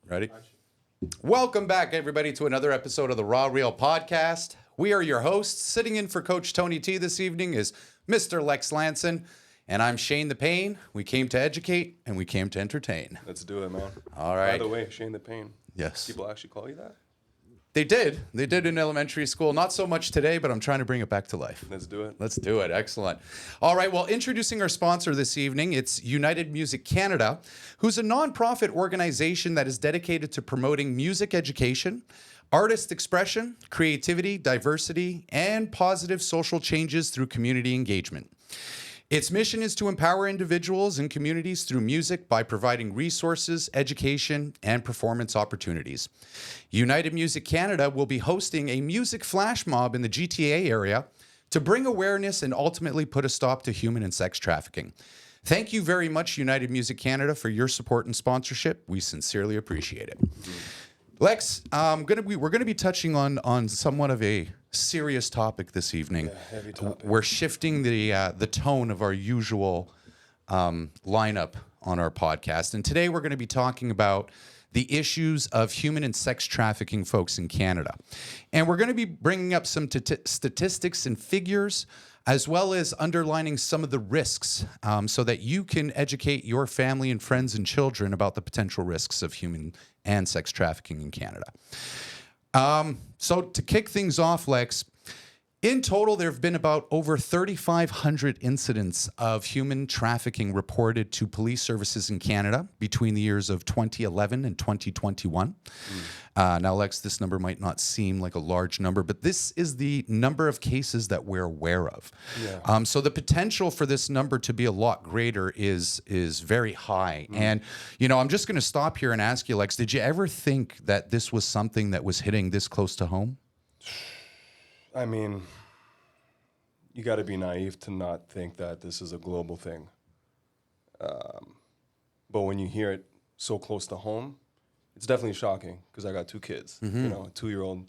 Ready? Welcome back, everybody, to another episode of the Raw Real Podcast. We are your hosts. Sitting in for Coach Tony T this evening is Mr. Lex Lanson, and I'm Shane the Pain. We came to educate, and we came to entertain. Let's do it, man. All right. By the way, Shane the Pain. Yes. People actually call you that? They did. They did in elementary school. Not so much today, but I'm trying to bring it back to life. Let's do it. Let's do it. Excellent. All right. Well, introducing our sponsor this evening, it's United Music Canada, who's a nonprofit organization that is dedicated to promoting music education, artist expression, creativity, diversity, and positive social changes through community engagement. Its mission is to empower individuals and communities through music by providing resources, education, and performance opportunities. United Music Canada will be hosting a music flash mob in the GTA area to bring awareness and ultimately put a stop to human and sex trafficking. Thank you very much, United Music Canada, for your support and sponsorship. We sincerely appreciate it. Lex, we're gonna be touching on somewhat of a serious topic this evening. Yeah, heavy topic. We're shifting the tone of our usual lineup on our podcast, and today we're going to be talking about the issues of human and sex trafficking folks in Canada, and we're going to be bringing up some statistics and figures, as well as underlining some of the risks, so that you can educate your family and friends and children about the potential risks of human and sex trafficking in Canada. So to kick things off, Lex, in total, there have been about over 3,500 incidents of human trafficking reported to police services in Canada between the years of 2011 and 2021. Now, Lex, this number might not seem like a large number, but this is the number of cases that we're aware of. Yeah. So the potential for this number to be a lot greater is very high. And, you know, I'm just going to stop here and ask you, Lex, did you ever think that this was something that was hitting this close to home? I mean, you got to be naive to not think that this is a global thing. But when you hear it so close to home, it's definitely shocking because I got two kids, you know, a 2-year-old,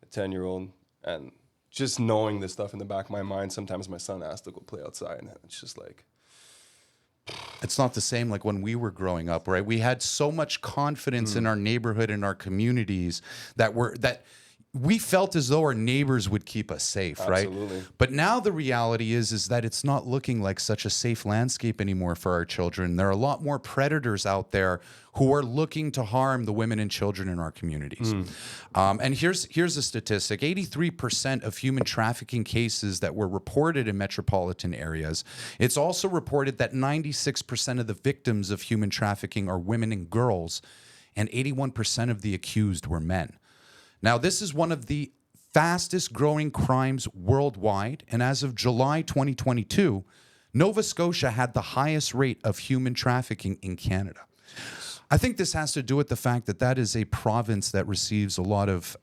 a 10-year-old, and just knowing this stuff in the back of my mind, sometimes my son asks to go play outside, and it's just like... It's not the same like when we were growing up, right? We had so much confidence in our neighborhood and our communities that we felt as though our neighbors would keep us safe, right? Absolutely. But now the reality is that it's not looking like such a safe landscape anymore for our children. There are a lot more predators out there who are looking to harm the women and children in our communities. And here's a statistic. 83% of human trafficking cases that were reported in metropolitan areas. It's also reported that 96% of the victims of human trafficking are women and girls, and 81% of the accused were men. Now, this is one of the fastest growing crimes worldwide, and as of July 2022, Nova Scotia had the highest rate of human trafficking in Canada. I think this has to do with the fact that that is a province that receives a lot of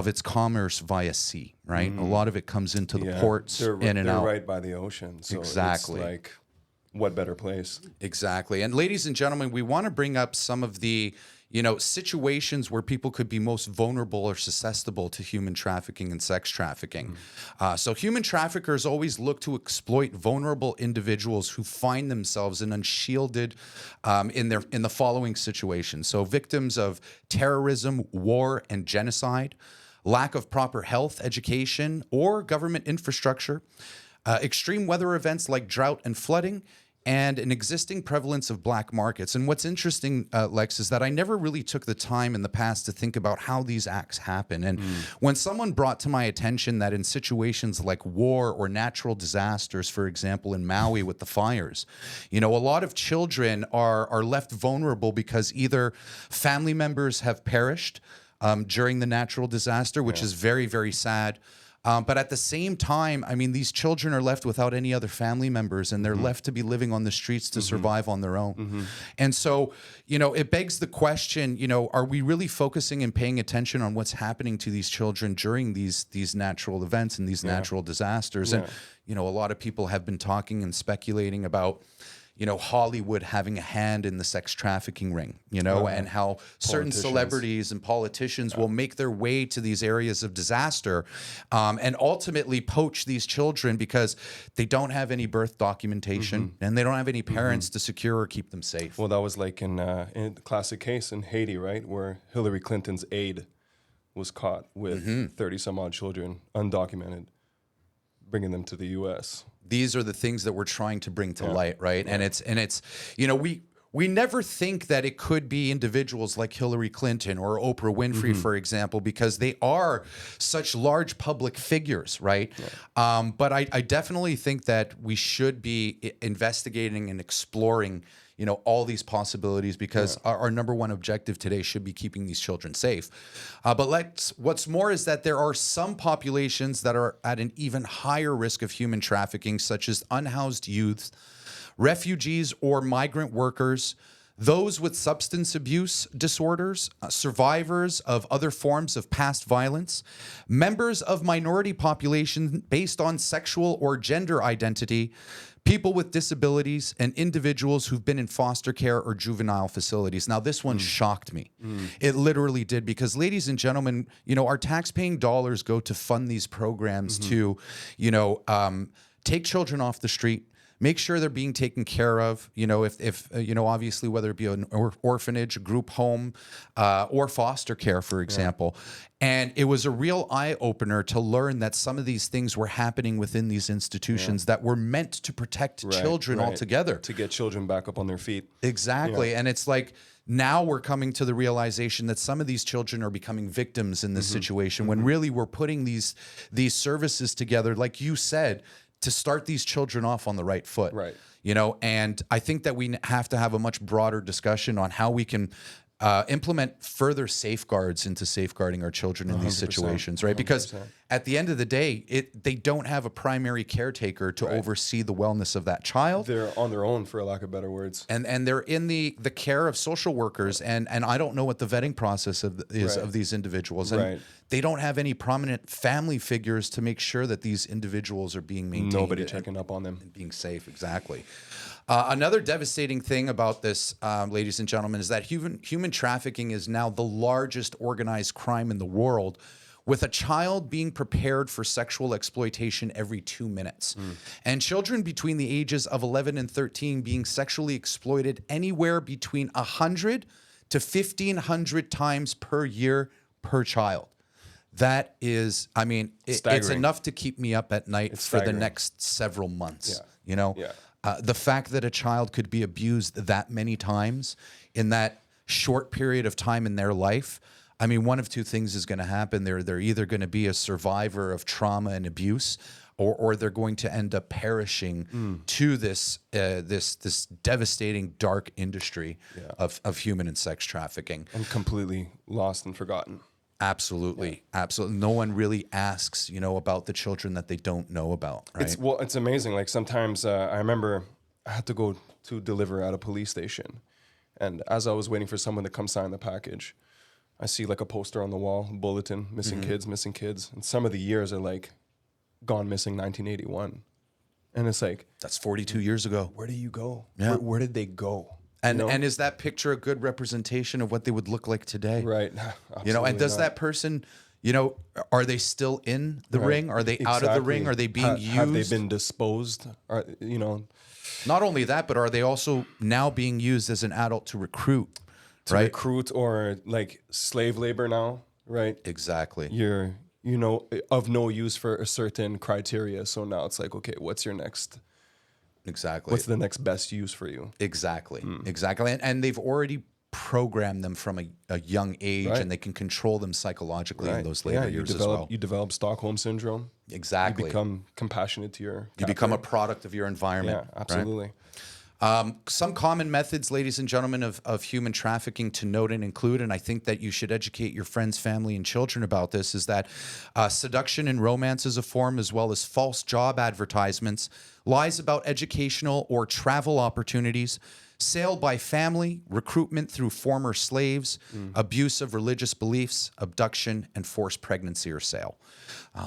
its commerce via sea, right? A lot of it comes into the ports in and they're out. right by the ocean, so Exactly. it's like, what better place? Exactly. And ladies and gentlemen, we want to bring up some of the, situations where people could be most vulnerable or susceptible to human trafficking and sex trafficking. So human traffickers always look to exploit vulnerable individuals who find themselves in unshielded in the following situations. So victims of terrorism, war, and genocide, lack of proper health, education, or government infrastructure, extreme weather events like drought and flooding, and an existing prevalence of black markets. And what's interesting, Lex, is that I never really took the time in the past to think about how these acts happen. And when someone brought to my attention that in situations like war or natural disasters, for example, in Maui with the fires, a lot of children are left vulnerable because either family members have perished during the natural disaster, which is very, very sad. But at the same time, I mean, these children are left without any other family members, and they're left to be living on the streets to survive on their own. And so, it begs the question, are we really focusing and paying attention on what's happening to these children during these natural events and these natural disasters? And, a lot of people have been talking and speculating about, Hollywood having a hand in the sex trafficking ring, and how certain celebrities and politicians will make their way to these areas of disaster, and ultimately poach these children because they don't have any birth documentation and they don't have any parents to secure or keep them safe. Well, that was like in the classic case in Haiti, right, where Hillary Clinton's aide was caught with 30 some odd children, undocumented, bringing them to the U.S. These are the things that we're trying to bring to light, right? And it's we never think that it could be individuals like Hillary Clinton or Oprah Winfrey, for example, because they are such large public figures, right? But I definitely think that we should be investigating and exploring all these possibilities, because our number one objective today should be keeping these children safe. But what's more is that there are some populations that are at an even higher risk of human trafficking, such as unhoused youths, refugees or migrant workers, those with substance abuse disorders, survivors of other forms of past violence, members of minority population based on sexual or gender identity, people with disabilities, and individuals who've been in foster care or juvenile facilities. Now, this one shocked me. It literally did, because, ladies and gentlemen, our tax-paying dollars go to fund these programs to, take children off the street, make sure they're being taken care of, if obviously, whether it be an orphanage, a group home, or foster care, for example. And it was a real eye-opener to learn that some of these things were happening within these institutions that were meant to protect children altogether. To get children back up on their feet. Exactly. And it's like, now we're coming to the realization that some of these children are becoming victims in this situation, when really we're putting these services together, like you said, to start these children off on the right foot. Right. And I think that we have to have a much broader discussion on how we can implement further safeguards into safeguarding our children in these situations, right? 100%. Because at the end of the day, they don't have a primary caretaker to oversee the wellness of that child. They're on their own, for lack of better words. And they're in the care of social workers, and I don't know what the vetting process is of these individuals. And they don't have any prominent family figures to make sure that these individuals are being maintained. Nobody checking up on them. And being safe, exactly. Another devastating thing about this, ladies and gentlemen, is that human trafficking is now the largest organized crime in the world, with a child being prepared for sexual exploitation every 2 minutes. And children between the ages of 11 and 13 being sexually exploited anywhere between 100 to 1,500 times per year per child. That is, it's enough to keep me up at night for the next several months, the fact that a child could be abused that many times in that short period of time in their life, one of two things is going to happen. They're either going to be a survivor of trauma and abuse, or they're going to end up perishing to this devastating dark industry of human and sex trafficking, and completely lost and forgotten. Absolutely. Absolutely. No one really asks, about the children that they don't know about, right? It's amazing. Like, sometimes I remember I had to go to deliver at a police station. And as I was waiting for someone to come sign the package, I see like a poster on the wall, bulletin, missing kids. And some of the years are like gone missing 1981. And it's like, that's 42 years ago. Where do you go? Yeah. Where did they go? And is that picture a good representation of what they would look like today? Right. And does that person, are they still in the ring? Are they out of the ring? Are they being used? Have they been disposed? Not only that, but are they also now being used as an adult to recruit? Recruit, or like slave labor now, right? Exactly. You're, of no use for a certain criteria. So now it's like, okay, what's your next... Exactly. What's the next best use for you? Exactly. Exactly. And they've already programmed them from a young age, and they can control them psychologically in those later years as well. You develop Stockholm syndrome. Exactly. You become compassionate to your captor. You become a product of your environment. Yeah, absolutely. Some common methods, ladies and gentlemen, of human trafficking to note and include, and I think that you should educate your friends, family, and children about this, is that seduction and romance is a form, as well as false job advertisements, lies about educational or travel opportunities, sale by family, recruitment through former slaves, abuse of religious beliefs, abduction, and forced pregnancy or sale.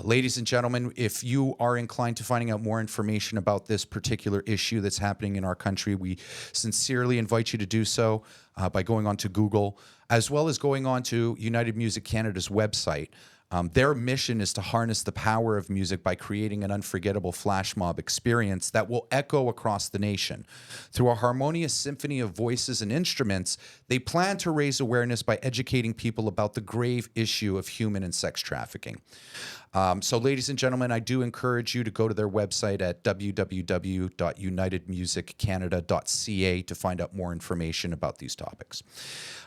Ladies and gentlemen, if you are inclined to finding out more information about this particular issue that's happening in our country, we sincerely invite you to do so by going on to Google, as well as going on to United Music Canada's website. Their mission is to harness the power of music by creating an unforgettable flash mob experience that will echo across the nation. Through a harmonious symphony of voices and instruments, they plan to raise awareness by educating people about the grave issue of human and sex trafficking. So, ladies and gentlemen, I do encourage you to go to their website at www.unitedmusiccanada.ca to find out more information about these topics.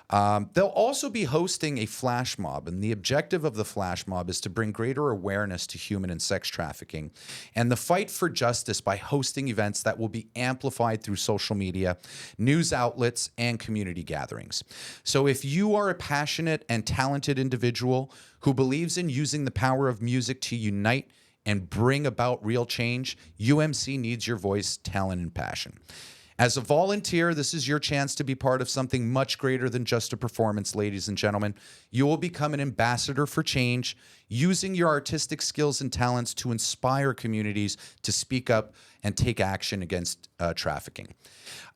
They'll also be hosting a flash mob, and the objective of the flash mob is to bring greater awareness to human and sex trafficking and the fight for justice by hosting events that will be amplified through social media, news outlets, and community gatherings. So if you are a passionate and talented individual who believes in using the power of music to unite and bring about real change, UMC needs your voice, talent, and passion. As a volunteer, this is your chance to be part of something much greater than just a performance, ladies and gentlemen. You will become an ambassador for change, using your artistic skills and talents to inspire communities to speak up and take action against trafficking.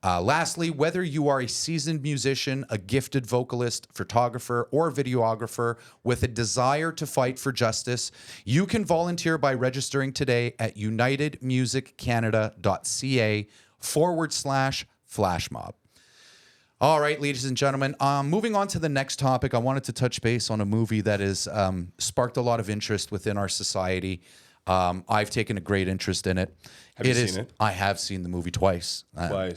Lastly, whether you are a seasoned musician, a gifted vocalist, photographer, or videographer with a desire to fight for justice, you can volunteer by registering today at unitedmusiccanada.ca/flash mob. All right, ladies and gentlemen, moving on to the next topic, I wanted to touch base on a movie that has sparked a lot of interest within our society. I've taken a great interest in it. Have you seen it? I have seen the movie twice.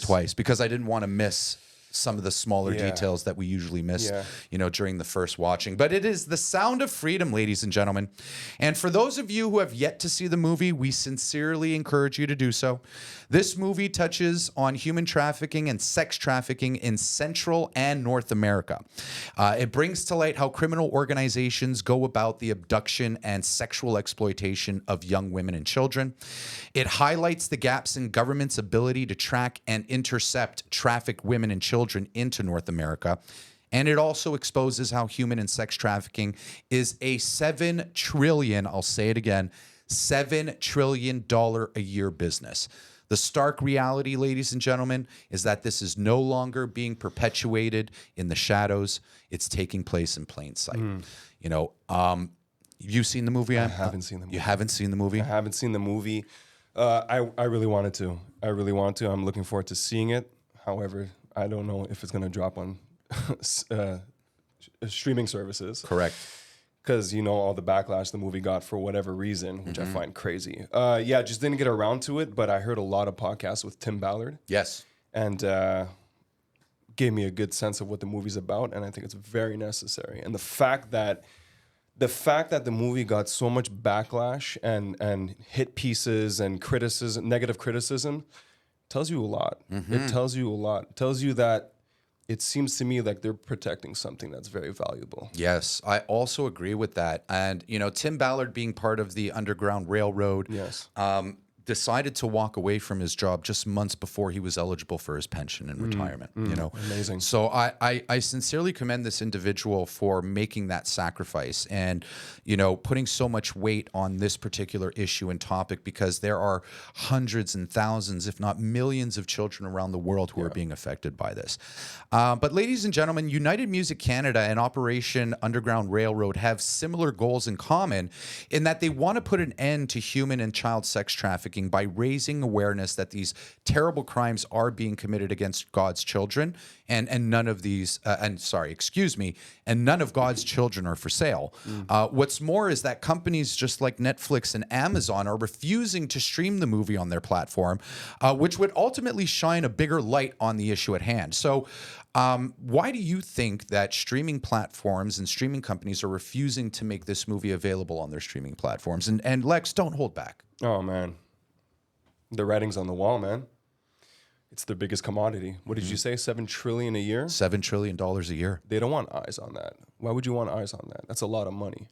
Twice, because I didn't want to miss some of the smaller details that we usually miss, during the first watching. But it is The Sound of Freedom, ladies and gentlemen. And for those of you who have yet to see the movie, we sincerely encourage you to do so. This movie touches on human trafficking and sex trafficking in Central and North America. It brings to light how criminal organizations go about the abduction and sexual exploitation of young women and children. It highlights the gaps in government's ability to track and intercept trafficked women and children into North America. And it also exposes how human and sex trafficking is a $7 trillion, I'll say it again, $7 trillion a year business. The stark reality, ladies and gentlemen, is that this is no longer being perpetuated in the shadows. It's taking place in plain sight. You've seen the movie? I haven't seen the movie. You haven't seen the movie? I haven't seen the movie. I really wanted to. I'm looking forward to seeing it. However, I don't know if it's going to drop on streaming services. Correct. Because, all the backlash the movie got for whatever reason, which I find crazy. Just didn't get around to it, but I heard a lot of podcasts with Tim Ballard. Yes. And gave me a good sense of what the movie's about, and I think it's very necessary. And the fact that the movie got so much backlash and hit pieces and criticism, negative criticism, tells you a lot. It tells you a lot. It tells you that it seems to me like they're protecting something that's very valuable. Yes, I also agree with that. And, Tim Ballard being part of the Underground Railroad, Yes. Decided to walk away from his job just months before he was eligible for his pension and retirement. Amazing. So I sincerely commend this individual for making that sacrifice and putting so much weight on this particular issue and topic, because there are hundreds and thousands, if not millions, of children around the world who are being affected by this. But ladies and gentlemen, United Music Canada and Operation Underground Railroad have similar goals in common in that they want to put an end to human and child sex trafficking by raising awareness that these terrible crimes are being committed against God's children, and none of God's children are for sale. What's more is that companies just like Netflix and Amazon are refusing to stream the movie on their platform, which would ultimately shine a bigger light on the issue at hand. So why do you think that streaming platforms and streaming companies are refusing to make this movie available on their streaming platforms? And Lex, don't hold back. Oh, man. The writing's on the wall, man. It's their biggest commodity. What did you say? $7 trillion a year? $7 trillion a year. They don't want eyes on that. Why would you want eyes on that? That's a lot of money.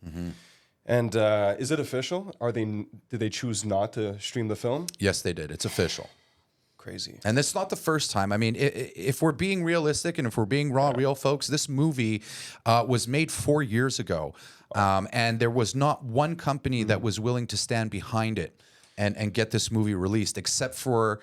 And is it official? Did they choose not to stream the film? Yes, they did. It's official. crazy. And that's not the first time. I mean, if we're being realistic and if we're being real, folks, this movie was made 4 years ago. And there was not one company that was willing to stand behind it and get this movie released, except for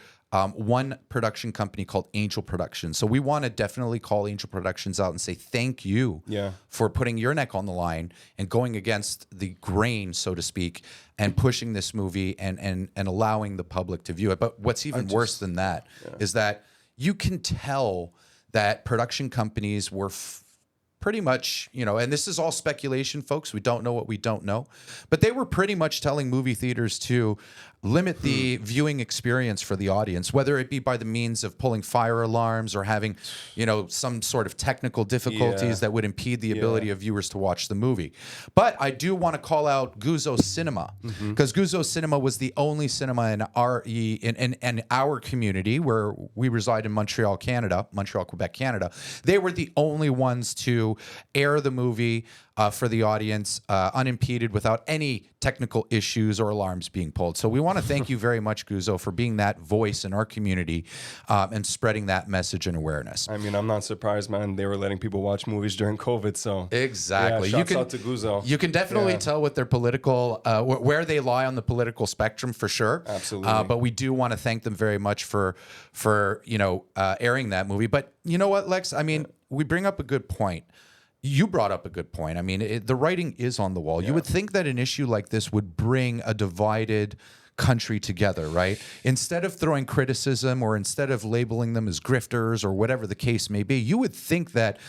one production company called Angel Productions. So we want to definitely call Angel Productions out and say thank you for putting your neck on the line and going against the grain, so to speak, and pushing this movie and allowing the public to view it. But what's even worse than that is that you can tell that production companies were pretty much, and this is all speculation, folks. We don't know what we don't know. But they were pretty much telling movie theaters to limit the viewing experience for the audience, whether it be by the means of pulling fire alarms or having, some sort of technical difficulties that would impede the ability of viewers to watch the movie. But I do want to call out Guzzo Cinema, because Guzzo Cinema was the only cinema in our community where we reside in Montreal, Quebec, Canada. They were the only ones to air the movie for the audience unimpeded without any technical issues or alarms being pulled. So we want to thank you very much, Guzzo, for being that voice in our community and spreading that message and awareness. I mean, I'm not surprised, man. They were letting people watch movies during COVID, so exactly. Yeah, shouts out to Guzzo. You can definitely tell what their political, where they lie on the political spectrum, for sure. Absolutely. But we do want to thank them very much for airing that movie. But you know what, Lex? I mean, we bring up a good point. You brought up a good point. I mean, the writing is on the wall. Yeah. You would think that an issue like this would bring a divided country together, right? Instead of throwing criticism or instead of labeling them as grifters or whatever the case may be, you would think that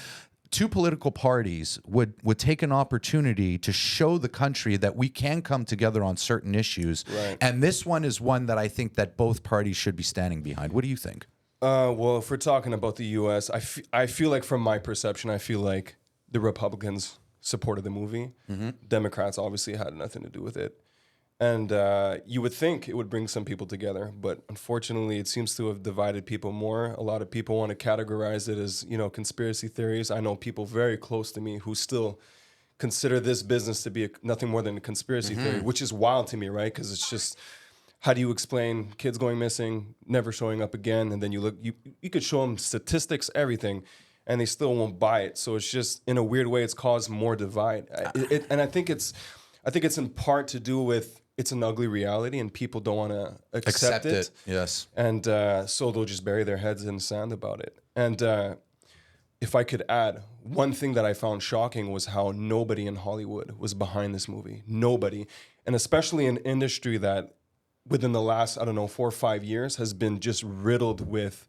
two political parties would take an opportunity to show the country that we can come together on certain issues. Right. And this one is one that I think that both parties should be standing behind. What do you think? Well, if we're talking about the U.S., I feel like, from my perception, I feel like the Republicans supported the movie. Democrats obviously had nothing to do with it. And you would think it would bring some people together, but unfortunately it seems to have divided people more. A lot of people want to categorize it as, conspiracy theories. I know people very close to me who still consider this business to be nothing more than a conspiracy theory, which is wild to me, right? Because it's just, how do you explain kids going missing, never showing up again? And then you could show them statistics, everything, and they still won't buy it. So it's just, in a weird way, it's caused more divide. And I think it's in part to do with, it's an ugly reality and people don't want to accept it. Yes. And so they'll just bury their heads in the sand about it. And if I could add, one thing that I found shocking was how nobody in Hollywood was behind this movie. Nobody. And especially an industry that within the last, 4 or 5 years has been just riddled with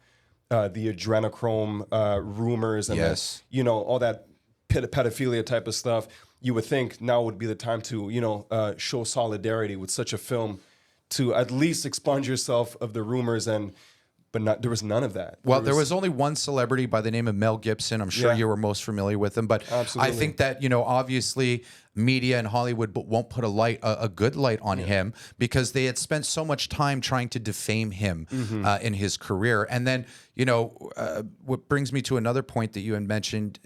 the adrenochrome rumors and all that pedophilia type of stuff. You would think now would be the time to show solidarity with such a film, to at least expunge yourself of the rumors, but there was none of that. Well, there was only one celebrity by the name of Mel Gibson. I'm sure you were most familiar with him, but absolutely. I think that obviously media in Hollywood won't put a good light on him because they had spent so much time trying to defame him in his career. And then what brings me to another point that you had mentioned.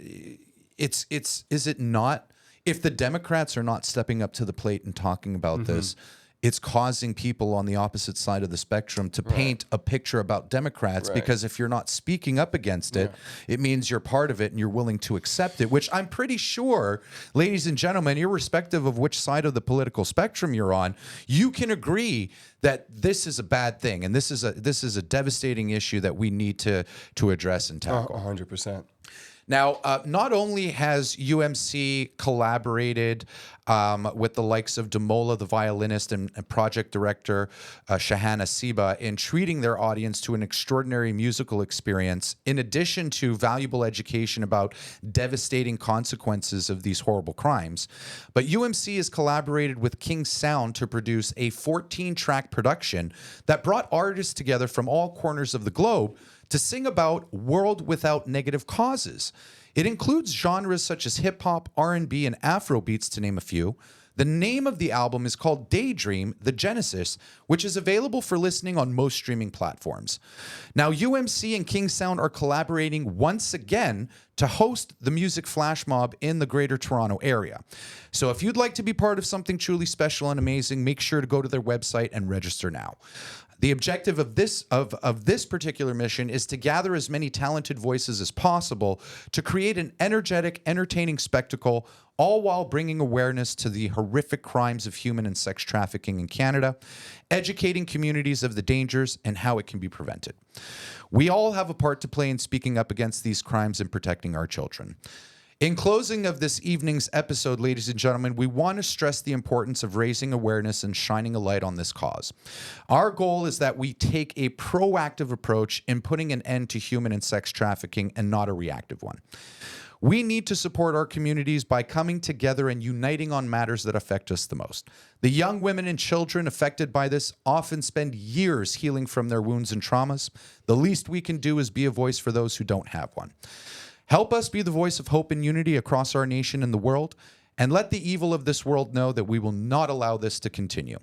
Is it not? If the Democrats are not stepping up to the plate and talking about this, it's causing people on the opposite side of the spectrum to paint a picture about Democrats, because if you're not speaking up against it, it means you're part of it and you're willing to accept it, which I'm pretty sure, ladies and gentlemen, irrespective of which side of the political spectrum you're on, you can agree that this is a bad thing and this is a devastating issue that we need to address and tackle. 100%. Now, not only has UMC collaborated with the likes of Damola, the violinist, and project director Shahana Siba in treating their audience to an extraordinary musical experience, in addition to valuable education about devastating consequences of these horrible crimes, but UMC has collaborated with King Sound to produce a 14-track production that brought artists together from all corners of the globe to sing about world without negative causes. It includes genres such as hip-hop, R&B, and Afrobeats, to name a few. The name of the album is called Daydream, The Genesis, which is available for listening on most streaming platforms. Now, UMC and King Sound are collaborating once again to host the Music Flash Mob in the Greater Toronto area. So if you'd like to be part of something truly special and amazing, make sure to go to their website and register now. The objective of this particular mission is to gather as many talented voices as possible to create an energetic, entertaining spectacle, all while bringing awareness to the horrific crimes of human and sex trafficking in Canada, educating communities of the dangers and how it can be prevented. We all have a part to play in speaking up against these crimes and protecting our children. In closing of this evening's episode, ladies and gentlemen, we want to stress the importance of raising awareness and shining a light on this cause. Our goal is that we take a proactive approach in putting an end to human and sex trafficking and not a reactive one. We need to support our communities by coming together and uniting on matters that affect us the most. The young women and children affected by this often spend years healing from their wounds and traumas. The least we can do is be a voice for those who don't have one. Help us be the voice of hope and unity across our nation and the world, and let the evil of this world know that we will not allow this to continue.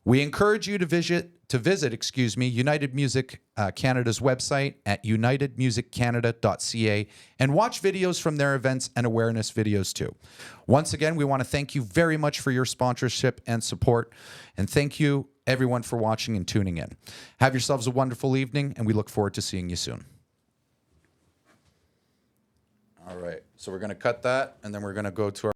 We encourage you to visit United Music Canada's website at unitedmusiccanada.ca and watch videos from their events and awareness videos too. Once again, we want to thank you very much for your sponsorship and support, and thank you everyone for watching and tuning in. Have yourselves a wonderful evening, and we look forward to seeing you soon. All right, so we're going to cut that, and then we're going to go to our